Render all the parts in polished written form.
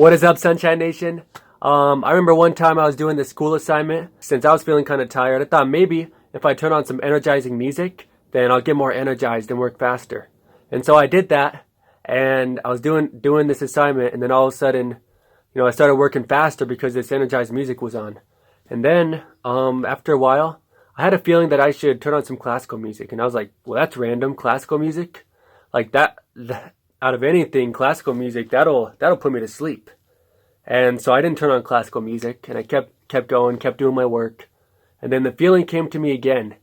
What is up, Sunshine Nation? I remember one time I was doing this school assignment. Since I was feeling kind of tired, I thought maybe if I turn on some energizing music, then I'll get more energized and work faster. And so I did that, and I was doing this assignment, and then all of a sudden, I started working faster because this energized music was on. And then, after a while, I had a feeling that I should turn on some classical music, and I was like, well, that's random, classical music? Like that out of anything, classical music, that'll put me to sleep. And so I didn't turn on classical music, and I kept going, kept doing my work. And then the feeling came to me again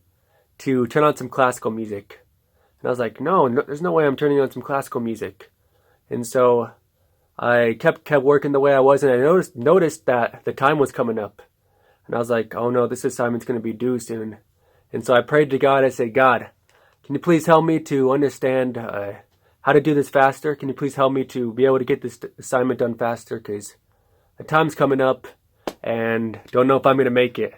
to turn on some classical music. And I was like, no, there's no way I'm turning on some classical music. And so I kept working the way I was, and I noticed that the time was coming up. And I was like, oh no, this assignment's going to be due soon. And so I prayed to God. I said, God, can you please help me to understand how to do this faster? Can you please help me to be able to get this assignment done faster? Because the time's coming up and don't know if I'm going to make it.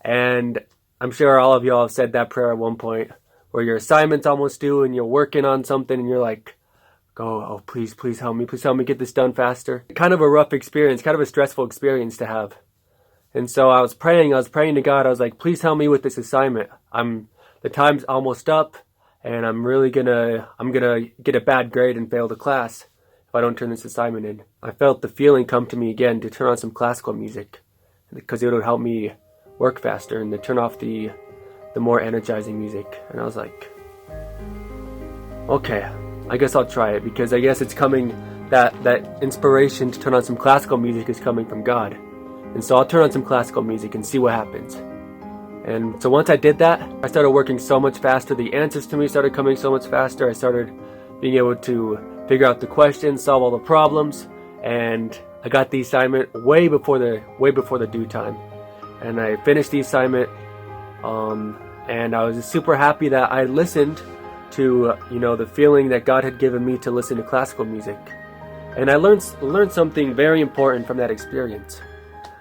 And I'm sure all of y'all have said that prayer at one point where your assignment's almost due and you're working on something and you're like, oh, please help me. Please help me get this done faster. Kind of a rough experience, kind of a stressful experience to have. And so I was praying to God. I was like, please help me with this assignment. The time's almost up. And I'm gonna get a bad grade and fail the class if I don't turn this assignment in. I felt the feeling come to me again to turn on some classical music because it would help me work faster and to turn off the more energizing music. And I was like, okay, I guess I'll try it, because I guess it's coming, that inspiration to turn on some classical music is coming from God. And so I'll turn on some classical music and see what happens. And so once I did that, I started working so much faster. The answers to me started coming so much faster. I started being able to figure out the questions, solve all the problems, and I got the assignment way before the due time. And I finished the assignment, and I was super happy that I listened to the feeling that God had given me to listen to classical music. And I learned something very important from that experience.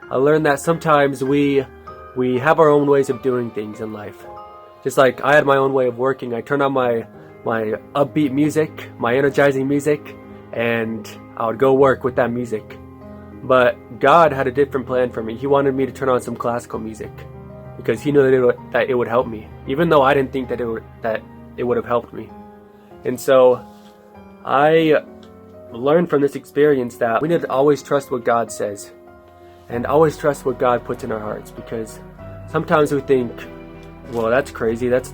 I learned that sometimes we have our own ways of doing things in life. Just like I had my own way of working. I turned on my upbeat music, my energizing music, and I would go work with that music. But God had a different plan for me. He wanted me to turn on some classical music because He knew that it would help me, even though I didn't think that it would have helped me. And so I learned from this experience that we need to always trust what God says. And always trust what God puts in our hearts, because sometimes we think, well, that's crazy, that's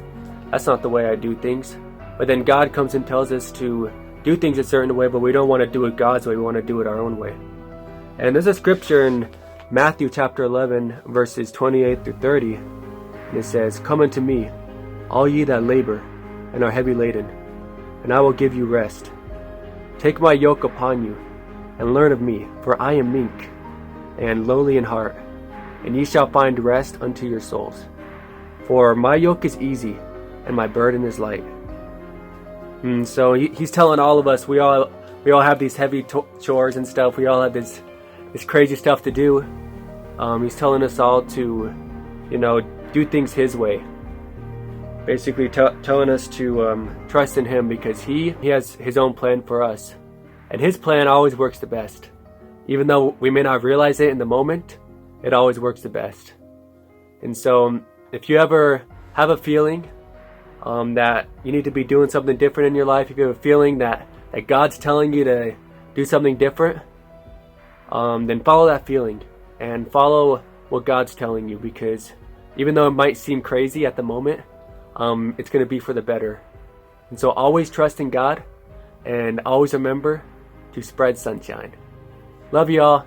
not the way I do things. But then God comes and tells us to do things a certain way, but we don't want to do it God's way, we want to do it our own way. And there's a scripture in Matthew chapter 11, verses 28 through 30, and it says, "Come unto me, all ye that labor and are heavy laden, and I will give you rest. Take my yoke upon you, and learn of me, for I am meek and lowly in heart, and ye shall find rest unto your souls. For my yoke is easy, and my burden is light." So he's telling all of us, we all have these heavy chores and stuff. We all have this crazy stuff to do. He's telling us all to, do things His way. Basically telling us to trust in Him, because He has His own plan for us, and His plan always works the best. Even though we may not realize it in the moment, it always works the best. And so if you ever have a feeling that you need to be doing something different in your life, if you have a feeling that God's telling you to do something different, then follow that feeling and follow what God's telling you, because even though it might seem crazy at the moment, it's going to be for the better. And so always trust in God, and always remember to spread sunshine. Love y'all.